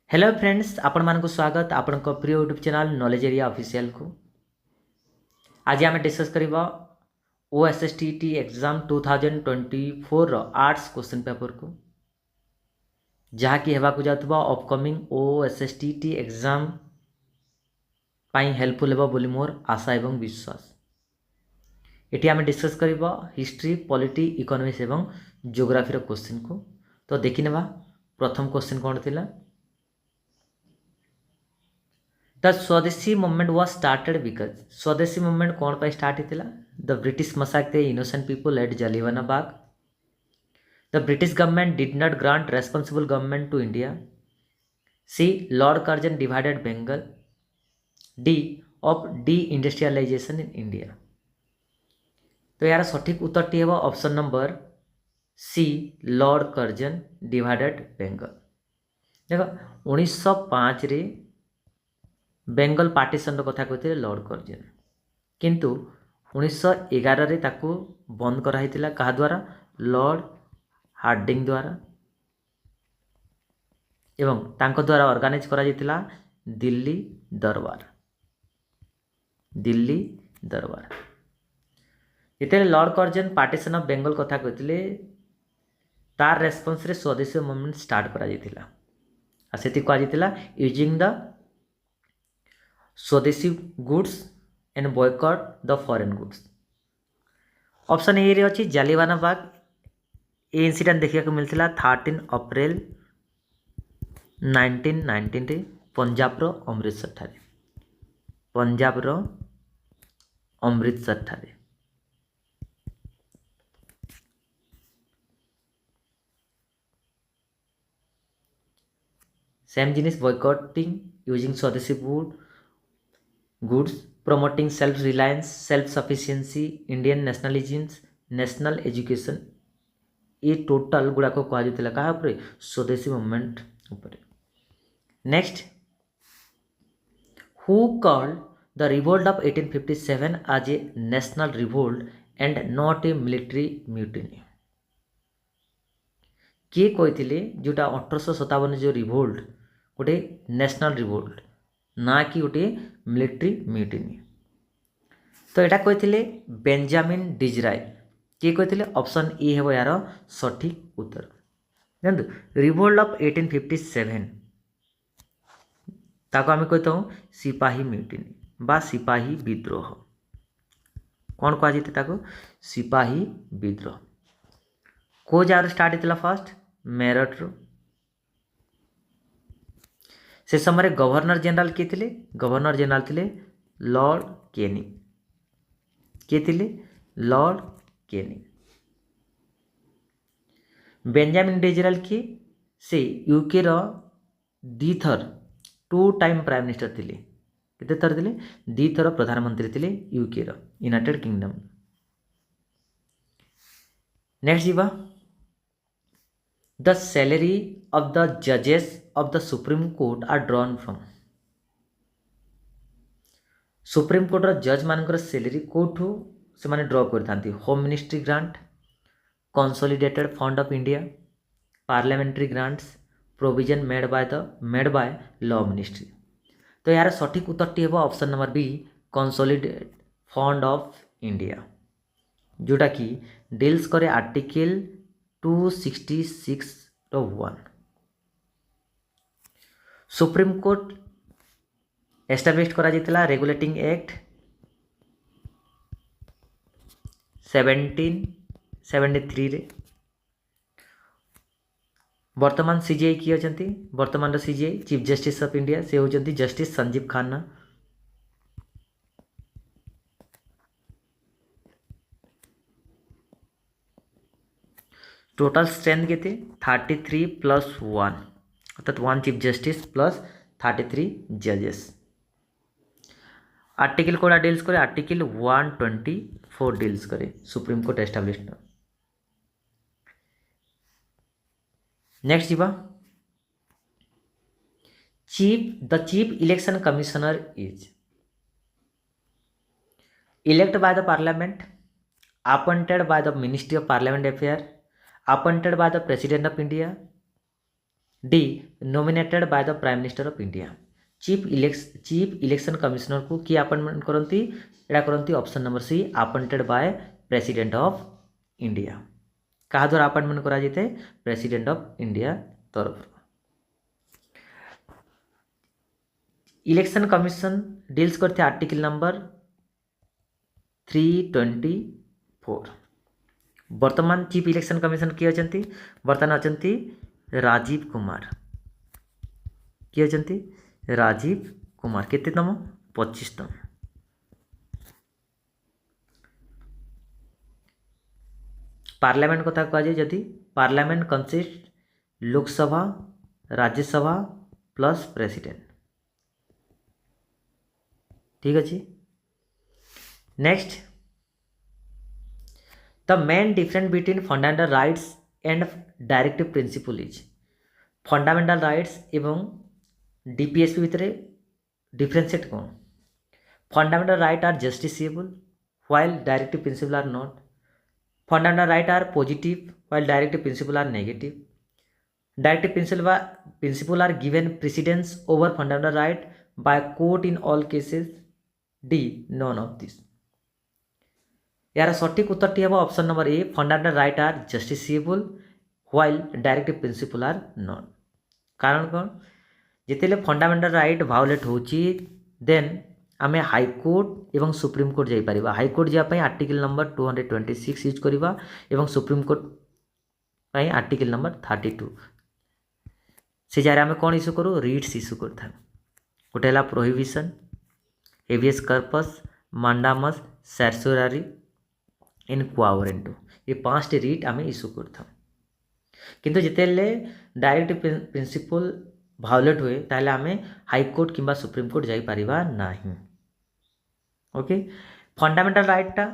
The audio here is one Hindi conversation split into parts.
हेलो फ्रेंड्स आपण मानक स्वागत आपण प्रिय YouTube channel knowledge area official को। आज आम डिस्कस करवा ओएसएसटीटी एग्जाम 2024 आर्ट्स क्वेश्चन पेपर को जहाँकि हेबाकु जातबा अपकमिंग ओएसएसटीटी एग्जाम पाई हेल्पफुल हेबो बोली मोर आशा एवं विश्वास। एटी आम डिस्कस करवा हिस्ट्री पॉलिटी इकोनॉमिक्स एवं ज्योग्राफी क्वेश्चन को। तो देखि नेबा प्रथम क्वेश्चन कौन थिला। The Swadeshi movement was started because Swadeshi movement कौन पर स्टार्ट होता the British massacred innocent people at Jallianwala Bagh. The British government did not grant responsible government to India. C Lord Curzon divided Bengal. D of deindustrialization in India. तो यार सठिक उत्तर टी है option number C Lord Curzon divided Bengal. देख 1905 रे बेंगल पार्टीशन कथा कहते लॉर्ड कर्जन किंतु 1911 ताकू बंद कराई क्या द्वारा लॉर्ड हार्डिंग द्वारा एवं तांको द्वारा ऑर्गेनाइज करा जाइतिला दिल्ली दरबार। दिल्ली दरबार इतने Lord Curzon partition of Bengal कथा कहते तार रेस्पॉन्स रे स्वदेशी मूवमेंट स्टार्ट करा जाइतिला आ सेति कहा जाइतिला यूजिंग द स्वदेशी goods and boycott the foreign goods. Option A रे अच्छी जालियावाला बाग। ये इंसिडेंट देखा मिलता 13 अप्रैल 1919 रे पंजाब रो अमृतसर ठारे। पंजाब रो अमृतसर ठारे। सेम जिनिस बॉयकॉटिंग यूजिंग स्वदेशी goods promoting self reliance self sufficiency Indian nationalism national education ये टोटल गुड़ाक कहुला क्या स्वदेशी मूवमेंट उपरे। Next who called the revolt of 1857 as a national revolt and not a military mutiny. किए कहते जोटा 1857 जो रिवोल्ट गोटे नेशनल रिवोल्ट ना कि गोटे मिलिट्री म्यूटिनी। तो यहाँ कहते बेंजामिन डिजराइल। किए कहते ऑप्शन ए है यार सठिक उत्तर। जानते रिवोल्ट ऑफ 1857 ताको आम कहता हूँ सिपाही म्यूटिनी बा सिपाही विद्रोह। कौन कह सिपाही विद्रोह को जार स्टार्ट होता फर्स्ट मेरठ रो। से समय गवर्नर जनरल किए थे गवर्नर जनरल थे लॉर्ड केनी। किए थे लॉर्ड केनी। बेंजामिन डिजराइल किए से यूके रो दी थर 2 टाइम प्राइम मिनिस्टर थे। केते थर थे दी थर प्रधानमंत्री थे यूके रो यूनाइटेड किंगडम। नेक्स्ट जीवा द सैलरी ऑफ द जजेस of the Supreme Court are drawn from. Supreme Court जज मानकर सैलरी कोठू से माने ड्रॉ करथांती home ministry grant consolidated fund of India parliamentary grants provision made by law ministry. तो यार सठिक उत्तर टी है option number B consolidated fund of India जोटा कि डील्स करे आर्टिकल 266(1). सुप्रीम कोर्ट एस्टाब्लिश करा जाइतिला रेगुलेटिंग एक्ट 1773 रे। वर्तमान सीजीआई किए अछंती वर्तमान CJI chief justice of India से होचंती justice Sanjiv Khanna. Total strength के 33 + 1 अर्थात 1 चीफ जस्टिस प्लस 33 जजेस। आर्टिकल कोड़ा डील्स करे आर्टिकल 124 डील्स करे सुप्रीम कोर्ट एस्टाब्लिश। नेक्स्ट जीवा the chief election commissioner is elect by the parliament appointed by the ministry of parliament affair appointed by the President of India, D nominated by the prime minister of India. Chief election commissioner को किए अपॉइंटमेंट करती एटा करती option number C appointed by president of India. क्या द्वारा अपॉइंटमेंट करा जाए? प्रेसिडेंट ऑफ इंडिया तरफ। इलेक्शन कमिशन डील्स करते आर्टिकल नंबर 324। वर्तमान चीफ इलेक्शन कमिशन किए अछंती? वर्तमान अछंती राजीव कुमार। किए अछंती? राजीव कुमार। केतेतम? 25तम। पार्लियामेंट कथा कहुए जदि parliament consist Lok Sabha Rajya Sabha plus president. ठीक अच्छे। Next, the main difference between fundamental rights and directive principle is. Fundamental rights एवं डीपीएसपी भितर डिफरेंशिएट कौन? Fundamental right are justiciable while directive principle are not. Fundamental right are positive while directive principle are negative. Directive principle are given precedence over fundamental right by court in all cases. D none of this. यार सठिक उत्तर हम option number A fundamental right are justiciable while directive principle are not. कारण कौन? जिते फंडामेंटल राइट भायोलेट होची देन आमे हाईकोर्ट एवं सुप्रीमकोर्ट जापर। हाईकोर्ट जावाई आर्टिकल नंबर 226 यूज करवा एवं सुप्रीमकोर्ट आर्टिकल नंबर 32। से जार आम कौन इश्यू करूँ? रिट्स इश्यू करता। गोटे है प्रोहिबिशन, हेवियस कर्पस, मांडामस, सैरसोरारी इन क्वावरेंटो। ये 5टी रिट आम इश्यू करता। किंतु जिते डायरेक्ट प्रिंसिपल भायोलेट हुए ताहले आमे हाईकोर्ट किंबा सुप्रीमकोर्ट जाइपारिबा नाही। ओके, फंडामेंटल राइटा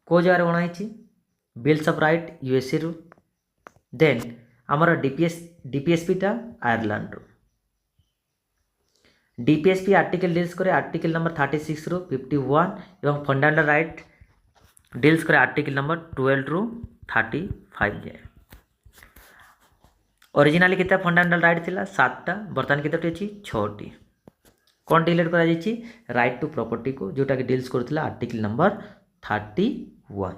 को जगह बनाई? बिल्स ऑफ राइट यूएसए रु। देन आमर डीपीएसपीटा आयरलैंड रु। डीपीएसपी आर्टिकल डील्स करे आर्टिकल नंबर 36 रु 51 एवं फंडामेंटल राइट डील्स करे आर्टिकल नंबर 12 रु 35 जाए। ओरिजिनाली केते फंडामेंटल राइट थिला? 7टा। बर्तमान केते अछि? 6टी। कौन डिलीट करा जायछि? राइट टू प्रॉपर्टी को, जोटा कि डील्स करथिला आर्टिकल नंबर 31।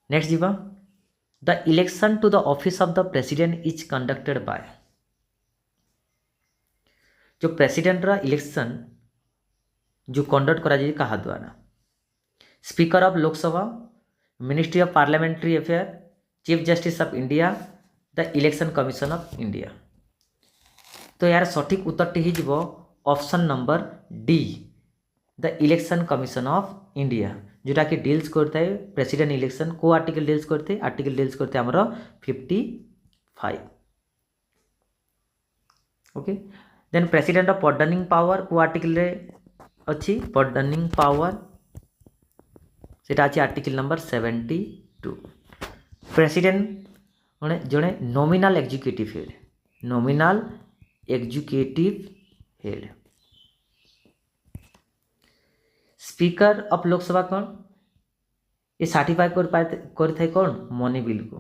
नेक्स्ट जीवा, the election to the office of the president is conducted by. जो प्रेसिडेंट रा इलेक्शन जो कंडक्ट करा जाय कहा द्वारा? Speaker of Lok Sabha, ministry of parliamentary affair, chief justice of India, the election commission of India. तो यार सठिक उत्तरटी हो option number D the election commission of India, जोटा कि डील्स करता है प्रेसिडेंट इलेक्शन। को आर्टिकल डील्स करते? आर्टिकल डील्स करते आमर 55। Okay, then president of pardoning power को आर्टिकल रे अच्छी? पर्डनिंग पावर सेटा अच्छी आर्टिकल नंबर 72। प्रेसिडेंट जड़े nominal executive head, nominal executive head. Speaker of Lok Sabha कौन? ये सर्टिफाई कर कौन? मनी बिल को।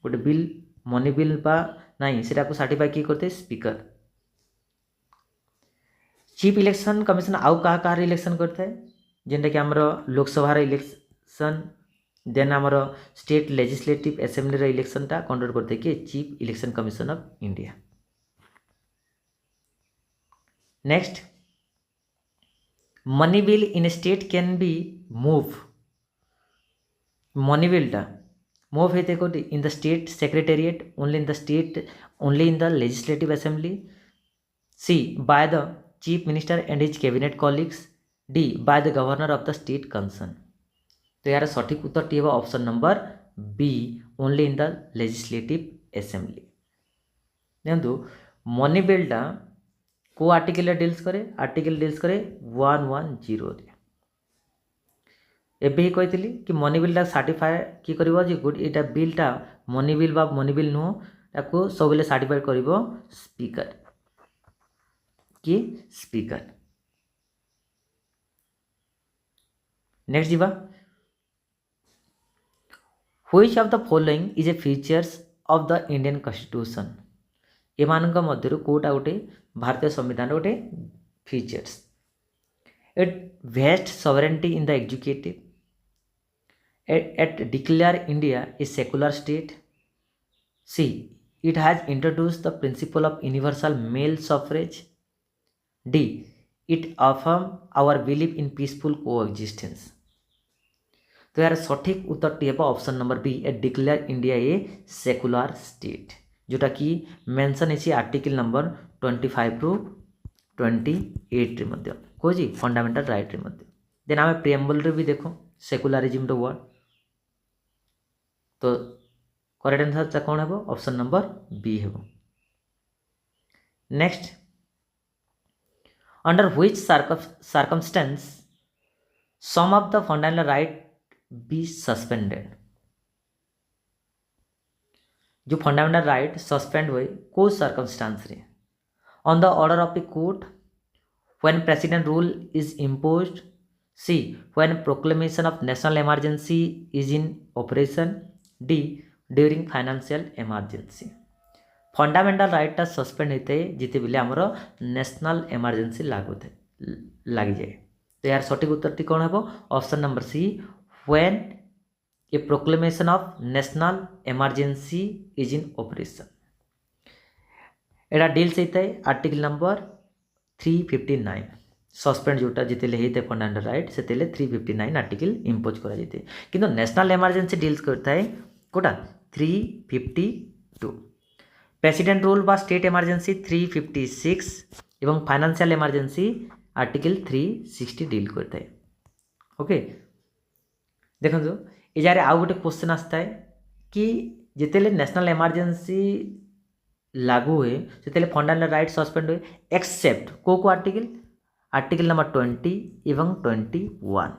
गोटे बिल मनी बिल बा नहीं सेटा को सर्टिफाई किए करते? स्पीकर। चीफ इलेक्शन कमिशन आउ कहा इलेक्शन करता है? जेनटा कि आमर लोकसभा इलेक्शन, देन आमर स्टेट लेजिस्लेटिव असेंबली इलेक्शन टा कंडक्ट करते कि chief election commission of India. Next, money bill in state can be move. Money बिलटा मूव होते कोटी? In the state secretariat, only in the state, only in the legislative assembly. C by the chief minister and his cabinet colleagues. D by the governor of the state concern. तो यार सठिक उत्तर टी option number B only in the legislative assembly. देखो मनी बिलटा को आर्टिकल डील्स करे? आर्टिकल डील्स करे 110 रे। एबे ही कही कि मनी बिलटा सर्टिफाई कि करिवो जे गुड एटा बिलटा मनी बिल बा मनी बिल नुह ताको सबले सर्टिफाई करिवो स्पीकर कि स्पीकर। नेक्स्ट जीवा, which of the following is a features of the Indian constitution एमानक मध्यरु कोटा गोटे भारतीय संविधान गोटे features it vests sovereignty in the executive it declare India a secular state C it has introduced the principle of universal male suffrage d it affirm our belief in peaceful coexistence तो यार सठिक उत्तरटी है option number B A declare India a secular state जोटा कि मेंशन है आर्टिकल नंबर 25 रु 28 रे मध्य कोजी फंडामेंटल राइट रे मध्य देन आमे प्रिएम्बल रे भी देखो सेकुलरिज्म रो वर्ड तो करेक्ट आंसर कौन है ऑप्शन नंबर बी है next under which circumstance some of the fundamental right be suspended जो फंडामेंटल राइट सस्पेंड हुए को सर्कमस्टांस रे on the order of a court when president rule is imposed C when proclamation of national emergency is in operation D during financial emergency fundamental right suspend होता है जिते बेले आमर नेशनल इमरजेंसी लागू लग जाए तो यार सठिक उत्तर कौन है option number see when A proclamation of national emergency is in operation Etah deals होता है आर्टिकल नंबर 359 सस्पेंड जोटा जिते होते फंडामेंटल राइट से 359 आर्टिकल इम्पोज करा जाते किंतु नेशनल इमरजेंसी डील्स करता है कोटा 352 प्रेसिडेंट रूल बा स्टेट इमरजेंसी 356 एवं फाइनेंशियल इमरजेंसी आर्टिकल 360 डील करता है ओके देखो ये जारे आउ गोटे क्वेश्चन आसता है कि जितेले नेशनल इमरजेंसी लागू हुए से फंडामेंटल राइट सस्पेंड हुए एक्सेप्ट को आर्टिकल आर्टिकल नंबर 20 एवं 21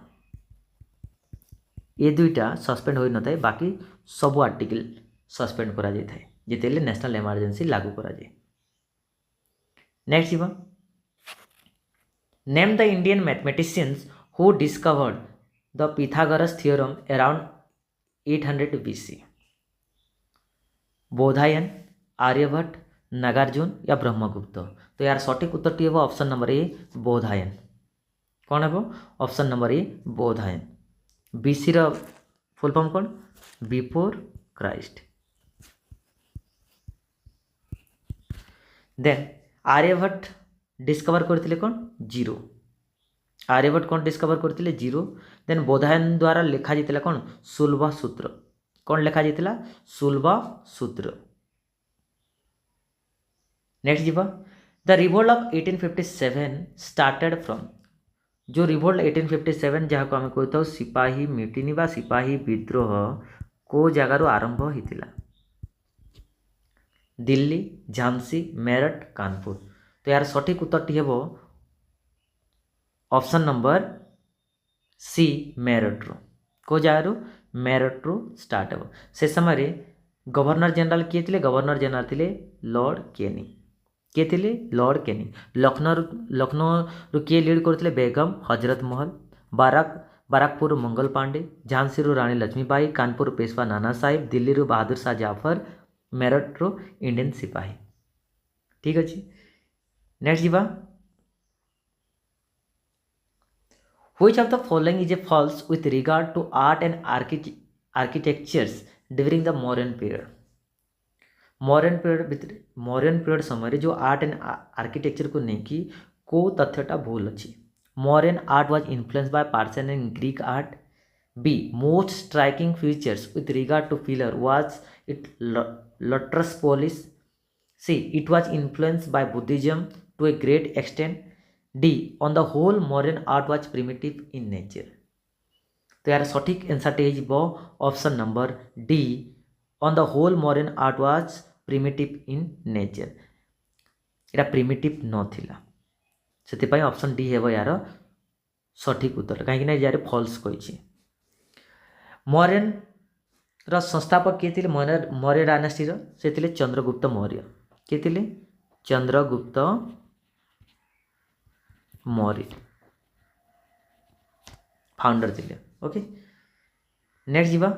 ये दुईटा सस्पेंड हो न था बाकी सब आर्टिकल सस्पेंड करा जाए था जितेले नेशनल इमरजेंसी लागू करा जाए नेक्स्ट जीवा name the Indian mathematicians who discovered the Pythagoras theorem around 800 BC Baudhayana Aryabhata Nagarjuna या ब्रह्मगुप्त तो यार सठिक उत्तर है ऑप्शन नंबर ए बोधायन कौन है option number A Baudhayana BC रो फुल फॉर्म कौन before Christ then Aryabhata discover करते कौन जीरो आर्यभट्ट कौन डिस्कवर करते जीरो देन बोधायन द्वारा लिखा जाता कौन सुलभ सूत्र कौन लिखा जाता सुलभ सूत्र नेक्स्ट जीवा the revolt of 1857 started from जो रिवोल्ट 1857 जहाँ को आम कहता सिपाही म्यूटिनी बा सिपाही विद्रोह को जगार आरंभ होता दिल्ली झांसी मेरठ कानपुर तो यार सठिक उत्तर हे ऑप्शन नंबर सी मेरठ रो को जगार मेरठ रो स्टार्ट हे से समय गवर्नर जनरल किए थे गवर्नर जनरल थे लॉर्ड केनी किए थे लॉर्ड केनी लखनऊ किए लीड करते बेगम हजरत महल बाराकपुर मंगल पांडे झांसी रानी लक्ष्मीबाई कानपुर पेशवा नाना साहिब दिल्ली बहादुर शाह जाफर मेरठ रो इंडियन सिपाही ठीक अच्छे नेक्स्ट जीवा which of the following is a false with regard to art and architectures during the modern period modern period समय जो आर्ट एंड आर्किटेक्चर को लेकिन को तथ्यटा भूल अच्छी modern art was influenced by Persian and Greek art B most striking features with regard to pillar was it lustrous polish C it was influenced by Buddhism to a great extent D on the whole modern art was primitive in nature तो यार सठिक आंसर हो option number D on the whole modern art was primitive in nature एटा प्रिमिटिव नथिला से ऑप्शन डी है यार सठिक उत्तर कहीं यार फॉल्स कही मौर्यन संस्थापक किए थे मौर्य डायनेस्टी से थे चंद्रगुप्त मौर्य किए थे चंद्रगुप्त मौर्य फाउंडर थे ओके नेक्स्ट जीवा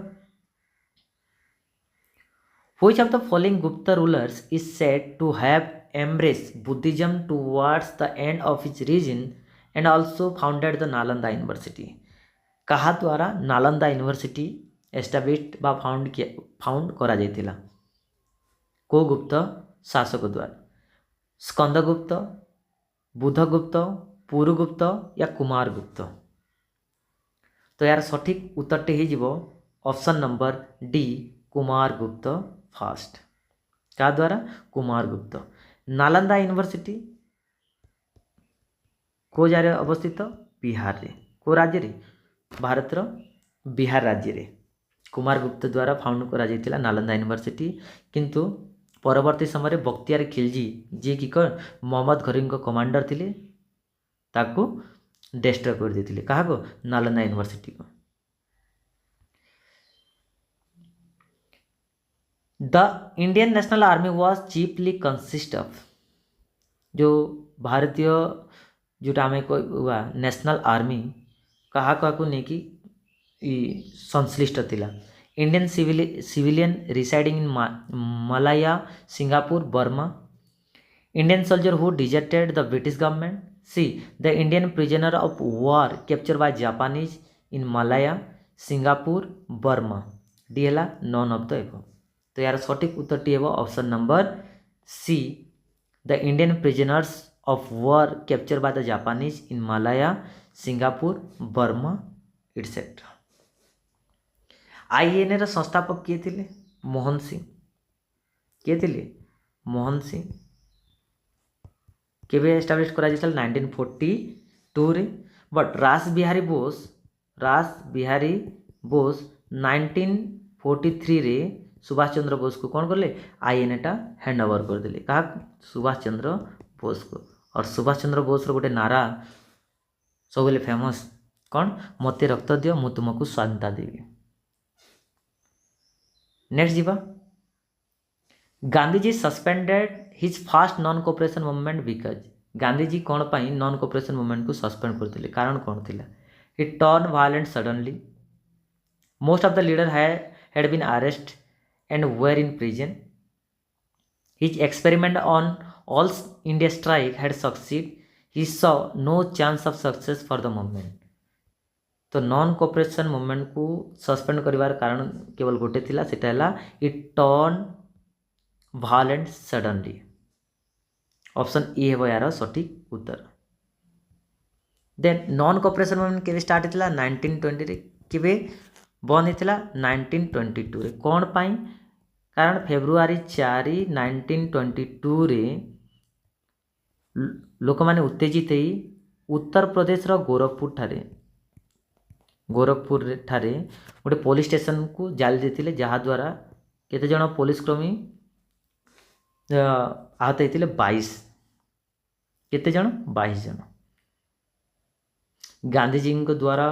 Which of the following Gupta rulers is said to have embraced Buddhism towards the end of his reign and also founded the Nalanda University? କାହା ଦ୍ୱାରା ନାଲନ୍ଦା ୟୁନିଭର୍ସିଟି ଏଷ୍ଟାବ୍ଲିଶ୍ଡ ବା ଫାଉଣ୍ଡ କରାଯାଇଥିଲା? କେଉଁ ଗୁପ୍ତ ଶାସକ ଦ୍ୱାରା? ସ୍କନ୍ଦଗୁପ୍ତ, ବୁଦ୍ଧଗୁପ୍ତ, ପୁରୁଗୁପ୍ତ या କୁମାରଗୁପ୍ତ? ତ यार ସଠିକ୍ ଉତ୍ତରଟି ହେଇଯିବ option number D, Kumaragupta first. କାହା ଦ୍ୱାରା? କୁମାରଗୁପ୍ତ। ନାଲନ୍ଦା ୟୁନିଭର୍ସିଟି କେଉଁ ଜାଗାରେ ଅବସ୍ଥିତ? ବିହାରରେ। କେଉଁ ରାଜ୍ୟରେ? ଭାରତର ବିହାର ରାଜ୍ୟରେ କୁମାରଗୁପ୍ତ ଦ୍ୱାରା ଫାଉଣ୍ଡ କରାଯାଇଥିଲା ନାଲନ୍ଦା ୟୁନିଭର୍ସିଟି। କିନ୍ତୁ ପରବର୍ତ୍ତୀ ସମୟରେ ବକ୍ତିୟାର ଖିଲଜି ଯିଏକି ମହମ୍ମଦ ଘୋରୀଙ୍କ କମାଣ୍ଡର ଥିଲେ ତାକୁ ଡେଷ୍ଟ୍ରୟ କରିଦେଇଥିଲେ। କାହାକୁ? ନାଲନ୍ଦା ୟୁନିଭର୍ସିଟିକୁ। The Indian National Army was chiefly consist of, जो भारतीय जोटा आम कह नेशनल आर्मी क्या नहीं कि संश्लिष्ट थिला? Indian civilian residing in Malaya, Singapore, Burma. Indian soldier who deserted the British government. C, the Indian prisoner of war capture by Japanese in Malaya, Singapore, Burma. D है नॉन ऑफ द एबव। तो यार सठिक उत्तरटी है option number C, the Indian prisoners of war capture by the Japanese in Malaya, Singapore, Burma etcetera. INA संस्थापक किए थे? मोहन सिंह। किए थे? मोहन सिंह। केवे एस्टाब्लिश करा 1942 रे। बट रास बिहारी बोस 1943 रे सुभाष चंद्र बोस को कौन करले? आईएनएटा हैंड ओवर करदे। क्या? सुभाष चंद्र बोस को। और सुभाष चंद्र बोस रो गोटे नारा सब फेमस कौन? मते रक्त दियो मु तुमको स्वाधीनता देवी। नेक्स्ट जीवा, Gandhiji suspended his fast non cooperation movement because. Gandhiji कौन पाई नॉन कोऑपरेशन मूवमेंट को सस्पेंड करते? कारण कौन थिला? He turn violent suddenly. Most of the leader had been arrest and were in prison. His experiment on all India strike had succeed. He saw no chance of success for the movement. तो नॉन कोऑपरेशन मूवमेंट को सस्पेंड करिवार कारण केवल गोटे थिला, सेटा हला it turn violent suddenly. Option A है यार सठिक उत्तर। देन नॉन कोऑपरेशन मूवमेंट केवे स्टार्ट होता? 1920 रे। केवे बंद होता? 1922 रे। कौन पाई? कारण फेब्रुआरी 4 1922 रे लोक माने उत्तेजित ही उत्तर प्रदेश रो गोरखपुर ठारे गोटे पुलिस स्टेशन को जाली देते, जहाद्वारा केते जन पुलिस कर्मी आहत होते? 22। केते जन? 22 जन। गांधीजी द्वारा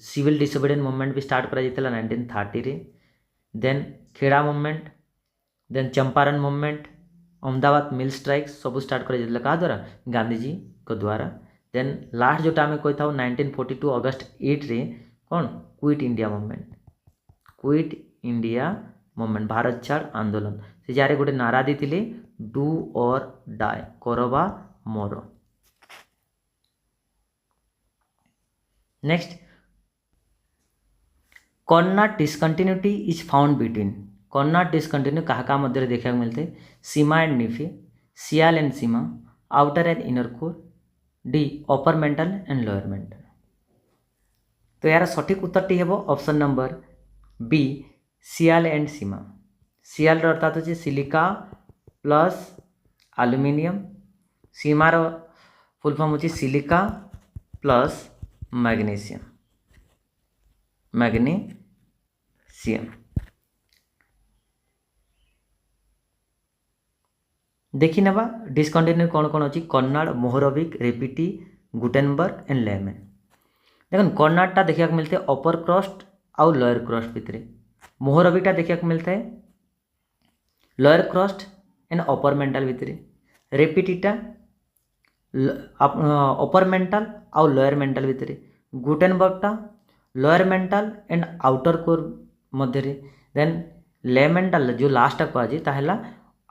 सिविल डिसोबीडिएंट मूवमेंट भी स्टार्ट करा 1930 रे। Then Kheda movement, then Champaran movement, Ahmedabad mill strike सब स्टार्ट करा क्या द्वारा? गांधीजी को द्वारा। देन लास्ट जोटा आम कही था 1942 अगस्त 8 रे कौन? Quit India movement. Quit India movement Bharat छाड़ आंदोलन। से जारे गोटे नारा देते डू और डाई, करवा मोर। Next, corner discontinuity is found between. Corner discontinue क्या मध्य देखा मिलते? Sima and nife, sial and sima, outer and inner core, D upper mantle and lower mantle. तो यार सठिक उत्तरटी है option number B, sial and sima. Sial अर्थात होची सिलिका प्लस एल्युमिनियम, सीमार फुल फॉर्म होची सिलिका प्लस मैग्नीशियम। देखी नवा डिसकंटिन्यू कौन कौन अच्छी? Conrad, Mohorovicic, Repetti, Gutenberg and Lehmann. देखो कर्नाडटा देखा मिलते अपर क्रस्ट आउ लोअर क्रस्ट भितर। मोहरविकटा देखा मिलता है lower crust and upper mantle भितर। रेपिटीटा अपर मेंटल आउ लोअर मेंटल भितर। गुटेनबर्गटा lower mantle and outer core मध्य देन लेमेंटा जो लास्ट कहुए ताहला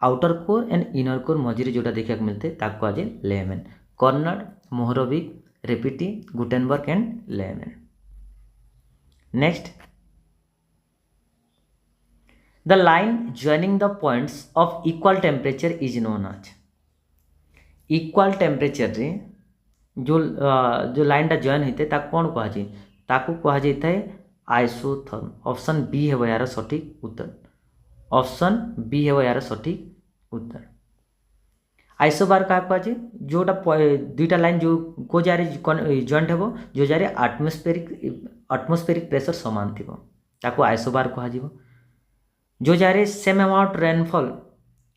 outer core and inner core मझे जोटा देखा मिलते कहुए Lehmann Conrad Mohorovicic Repetti Gutenberg and Lehmann next the line joining the points of equal temperature is known as equal temperature रे जो लाइन जॉइन होते कौन कहुए कहुए आइसोथर्म ऑप्शन बी है यार सठिक उत्तर ऑप्शन बी है यार सठिक उत्तर आइसोबार क्या कहुए जोटा दुईटा लाइन जो को जार जॉइंट हो जो जार आटमोस्फेरिक प्रेशर सामान थी आइसोबार कह जो जार सेम अमाउंट रेनफॉल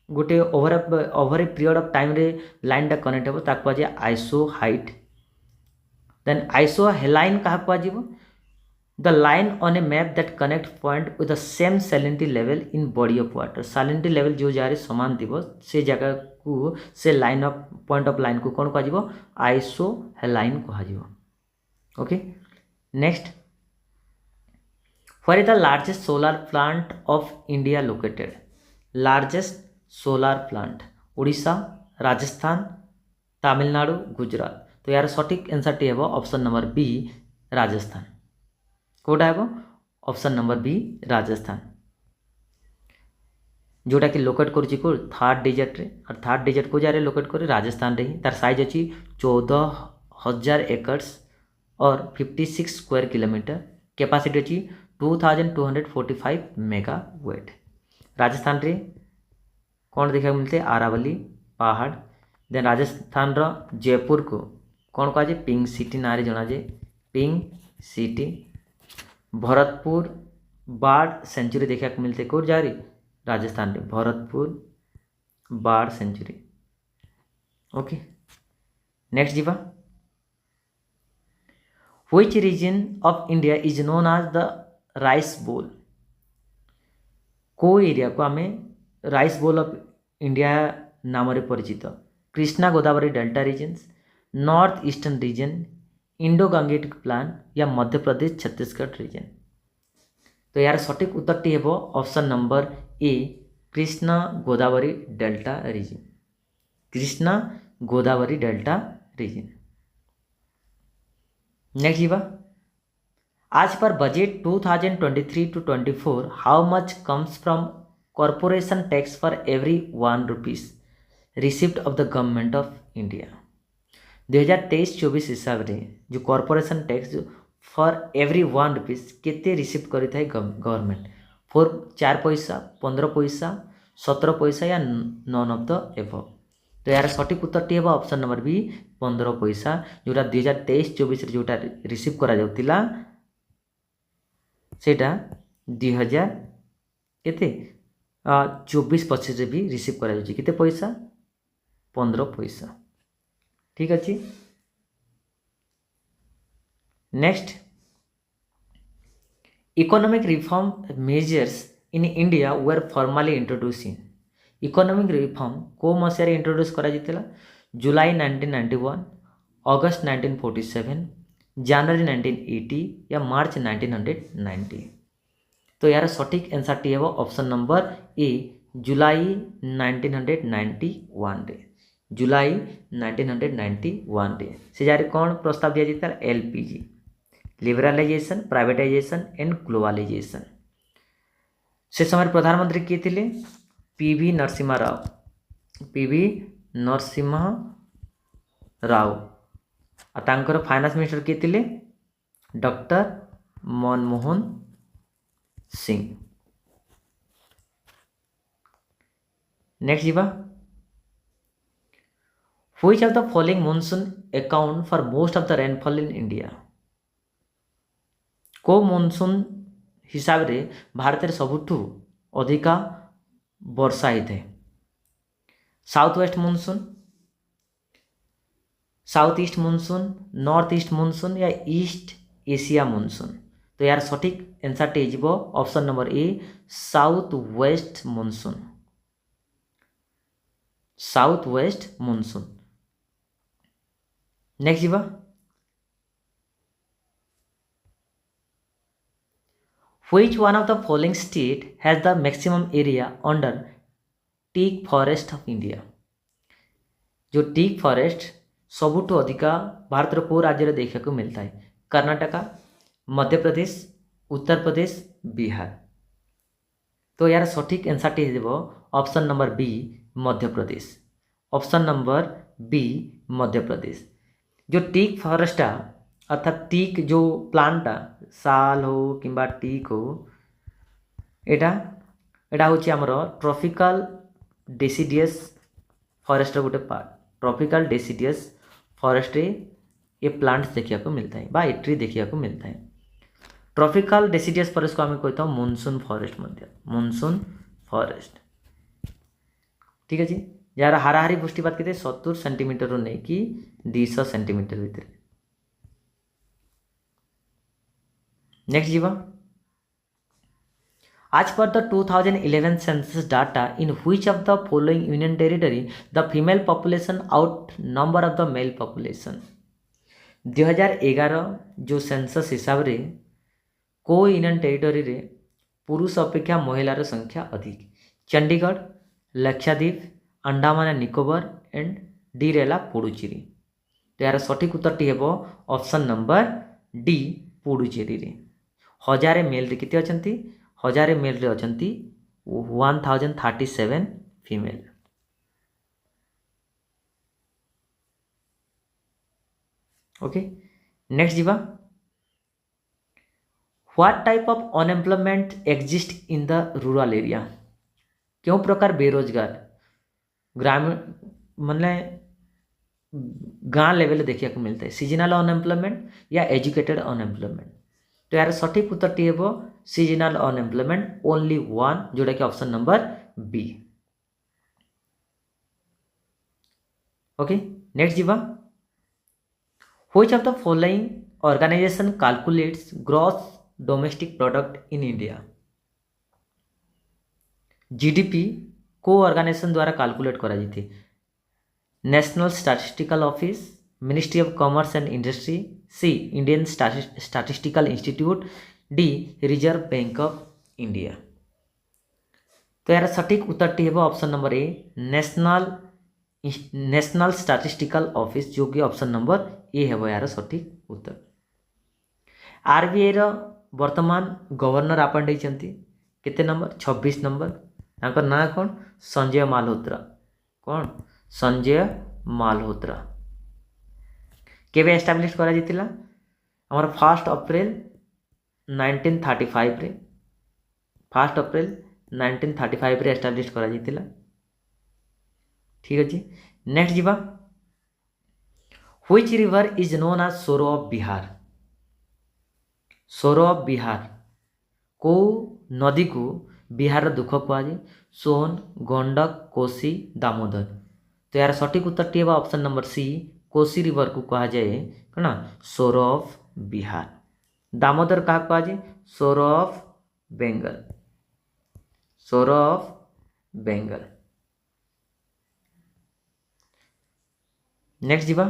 गोटे over a period of time रे लाइन टा कनेक्ट हो कहुए आइसो हाइट देन आइसो हेलाइन क्या कह the line on A map that connect point with the same salinity level in body of water salinity level जो जार सामान थी से जगह को से line of point of line को कौन कह आइसो हेलाइन कह okay next where is the largest solar plant of India located largest solar plant Odisha Rajasthan Tamil Nadu Gujarat तो यार सठिक आंसर टी है option number B Rajasthan Kota है ऑप्शन नंबर बी राजस्थान जोटा कि लोकेट कर थर्ड डिजिट रे और थर्ड डिजिट को जारे लोकेट कर राजस्थान रे ही तार साइज अच्छी 14,000 एकर्स और 56 स्क्वायर किलोमीटर कैपेसिटी अच्छी 2245 मेगावाट राजस्थान रे कौन देखा मिलते आरावली पहाड़ देन राजस्थान रो जयपुर को कौन कह पिंक सिटी ना जना जाए pink city Bharatpur bird sanctuary देखा मिलते कौन जा रही राजस्थान रे Bharatpur bird sanctuary okay next जीवा which region of India is known as the rice bowl को एरिया को आम राइस बोल ऑफ इंडिया नाम रे परिचित Krishna Godavari delta regions north eastern region Indo Gangetic plain या मध्य प्रदेश छत्तीसगढ़ रीजन तो यार सठिक उत्तर टी है option number A Krishna Godavari delta region Krishna Godavari delta region next जीवा आज पर budget 2023 to 24 how much comes from corporation tax for every 1 rupees receipt of the government of India 2023-24 हिसाब से जो corporation tax for every 1 rupees केते रिसिप्ट करी थाए गवर्नमेंट 4 पैसा 15 पैसा 17 पैसा या नॉन ऑफ द एबव तो यार सठिक उत्तर टी है ऑप्शन नंबर बी 15 पैसा जोटा 2023-24 जोटा रिसिव करा जाउतिला सेटा 2000 केते 24-25 भी रिसिव करा जाउची केते पैसा 15 पैसा ठीक अच्छे next economic reform measures in India were formally introduce in economic reform को मसीह इंट्रोड्यूस करा जाइतिला जुलाई 1991 अगस्त 1947 जनवरी 1980 या मार्च 1990 तो यार सठिक आंसर टी है ऑप्शन नंबर ए जुलाई 1991 रे जुलाई 1991 रे से जारी कौन प्रस्ताव दिया जाता है एलपीजी लिबरालाइजेशन प्राइवेटाइजेशन एंड ग्लोबलाइजेशन से समय प्रधानमंत्री किए थे पीवी नरसिम्हा राव और फाइनेंस मिनिस्टर किए थे डॉक्टर मनमोहन सिंह नेक्स्ट जीवा which of the following monsoon account for most of the rainfall in India को मॉनसून हिसाब रे भारत में सबुठु अधिका वर्षा होता है south west monsoon south east monsoon north east monsoon या ईस्ट एशिया मॉनसून तो यार सठिक आंसर टे जीवो ऑप्शन नंबर ए south west monsoon south west monsoon next जीवा Which one of the following state has the maximum area under teak forest of India? जो टीक फॉरेस्ट सबुठ अधिका भारत को राज्य देखा को मिलता है? कर्नाटका, मध्य प्रदेश, उत्तर प्रदेश, बिहार। तो यार सठिक आंसर टी हो option number B Madhya Pradesh. Option number B Madhya Pradesh. जो टीक फॉरेस्टा अर्थात टीक जो प्लांटा साल हो कि टीक हो एटा हूँ आमर ट्रॉपिकल डेसिडियस फॉरेस्ट गोटे पार्ट। ट्रॉपिकल डेसिडियस फॉरेस्ट ये प्लांट्स देखा को मिलता है बा ए ट्री देखा को मिलता है। ट्रॉपिकल डेसिडियस फॉरेस्ट को आम कहता हूँ मॉनसून फॉरेस्ट मॉनसून फॉरेस्ट। ठीक अच्छे यार हाराहारी वृष्टिपात के 70 सेंटीमीटर नहीं कि 200 सेंटीमीटर भितर। नेक्स्ट जीवा As per the 2011 census data, in which of the following union territory the female population outnumber of the male population? 2011 जो सेंसस हिसाब रे को यूनियन टेरिटरी रे पुरुष अपेक्षा महिलार संख्या अधिक? Chandigarh, Lakshadweep, Andaman and Nicobar and D रेला पुडुचेरी। तो यार सठिक उत्तरटी हेबो ऑप्शन नंबर डी पुडुचेरी रे। 1000 मेल रे केते अछंती? 1000 मेल रे अछंती 1037 फीमेल। ओके नेक्स्ट जीवा what type of unemployment exist in the rural area? क्यों प्रकार बेरोजगार ग्रामीण मतलब गाँव लेवल देखा को मिलता है? सीजनल अनएम्प्लॉयमेंट या एजुकेटेड अनएम्प्लॉयमेंट? तो यार सठिक उत्तरटी हेबो सीजनल अनएम्प्लॉयमेंट ओनली वन जोटा कि option number B. Okay next जीवा which of the following organisation calculates gross domestic product in India? GDP को ऑर्गेनाइजेशन द्वारा कैलकुलेट करा जाती? National statistical office, ministry of commerce and industry, C Indian statistical institute, D Reserve Bank of India. तो यार सटीक उत्तरटी हेबो option number A national statistical office जो कि ऑप्शन नंबर ए हेबो यार सटीक उत्तर। आरबीआई रो वर्तमान गवर्नर अपॉइंट होइछंती केते नंबर? 26 नंबर। तांकर नाम कौन? संजय मालहोत्रा। कौन? संजय मालहोत्रा। केबे एस्टाब्लिश करा जितिला? हमर 1 अप्रैल 1935 रे 1 अप्रैल 1935 रे एस्टाब्लिश करा जितिला। ठीक अछि नेक्स्ट जीवा which river is known as sorrow of Bihar? Sorrow of Bihar को नदी को बिहार दुख कह जाए? सोन, गंडक, कोसी, दामोदर। तो यार सटीक उत्तरटी हेबा option number C Kosi river को कह जाए कना सोरो ऑफ बिहार। दामोदर क्या कह जाए? सोरो of Bengal. Sorrow of Bengal. Next जीवा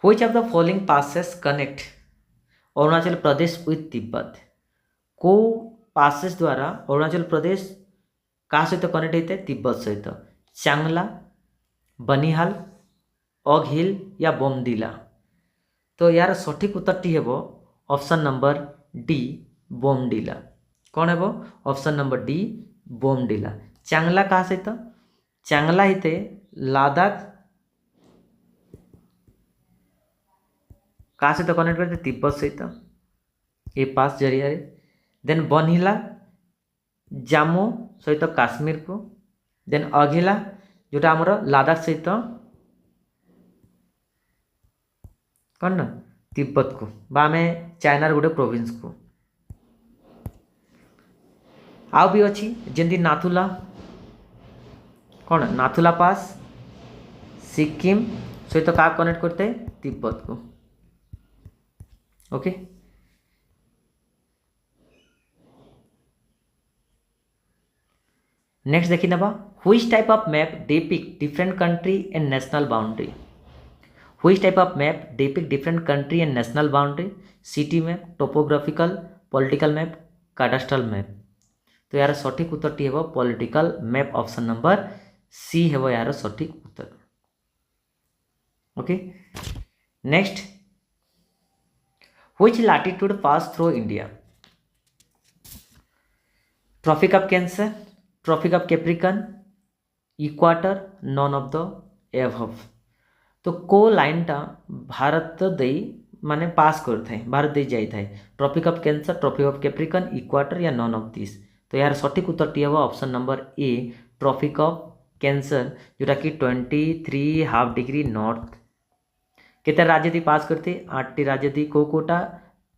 which of the following passes connect Arunachal Pradesh with Tibet? को पासेस द्वारा अरुणाचल प्रदेश क्या सहित कनेक्ट होता है? तिब्बत सहित। चांगला, बनिहाल, ऑग हिल या बोमडिला? तो यार सठिक उत्तरटी हेबो ऑप्शन नंबर डी बोमडिला। कौन हेबो? Option number D Bomdila. चांगला क्या सहित? चांगला हिते लद्दाख क्या सहित कनेक्ट करते? तिब्बत सहित ए पास जरिया। देन बनिला जम्मू सहित काश्मीर को। देन अघिला जोटा आमर लद्दाख सहित कौन ना तिब्बत को बा आम चाइनार गोटे प्रोविंस को। आउ भी अच्छी जमी नाथुला कौन नाथुला पास सिक्किम सहित क्या कनेक्ट करते हैं? तिब्बत को। ओके नेक्स्ट देखी नवा which type of map depict different country and national boundary? Which type of map depict different country and national boundary? City map, topographical, political map, cadastral map. तो यार सठिक उत्तरटी हेबो political map option number C हेबो यार सठिक उत्तर। Okay next, which latitude pass through India? Tropic of cancer, tropic of Capricorn, equator, none of the above. तो को लाइनटा भारत दे माने पास करता है, भारत दे जाई था tropic of cancer, tropic of Capricorn, equator या नॉन ऑफ दिस। तो यार सठिक उत्तरटी हेबो option number A tropic of cancer, जोटा कि 23.5 डिग्री नॉर्थ। केते राज्य दी पास करते? 8टी राज्य दी कोटा,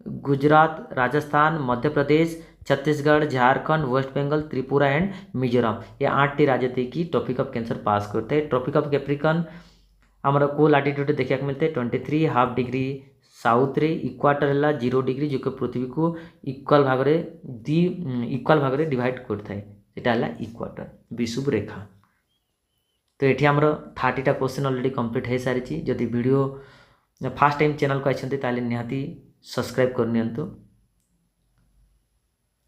गुजरात, राजस्थान, मध्य प्रदेश, छत्तीसगढ़, झारखंड, वेस्ट बंगाल, त्रिपुरा एंड मिजोरम। ये 8टी राज्य दी की ट्रॉपिक ऑफ कैंसर पास करते हैं। ट्रॉपिक ऑफ कैप्रिकन आमर को लाटिट्यूड देखा मिलते 23.5 डिग्री साउथ रे, इक्वाटर है 0 डिग्री जो कि पृथ्वी को इक्वाल भाग में डिवाइड करता है, सेटा है इक्वाटर विषुव रेखा। तो ये आमर 30टा क्वेश्चन ऑलरेडी कंप्लीट हो सारी। जदि वीडियो फर्स्ट टाइम चैनल को आइछन्ते ताले निहाती सब्सक्राइब करनियंतु।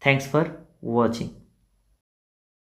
Thanks for watching.